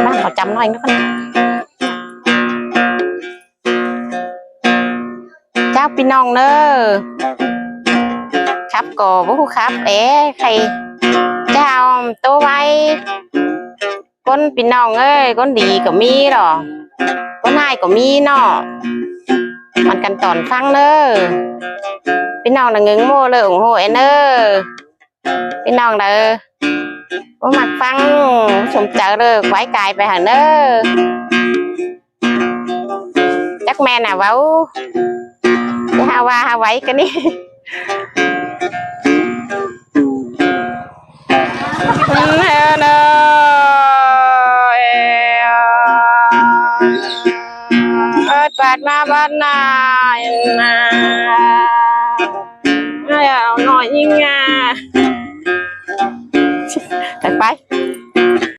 บ้านขอจำหน่อยนะคนเจ้าพี่น้องเนอะครับก่อบุคครับใครเจ้าตัวไว้คนพี่น้องเอ้ยคนดีก็มีหรอคนให้ก็มีเนาะมันกันตอนฟังเนอะพี่น้องน่ะเงิงโม่เลยโอ้โหเนอะพี่น้องเด้อว่ามักฟังสมเจอเลยไว้กายไปหาเนอะจักแม่น่ะเว้าจะหาว่าหาไว้กันนี่เนอะกวาดมาบ้านนาเอาหน่อยยิ่งไป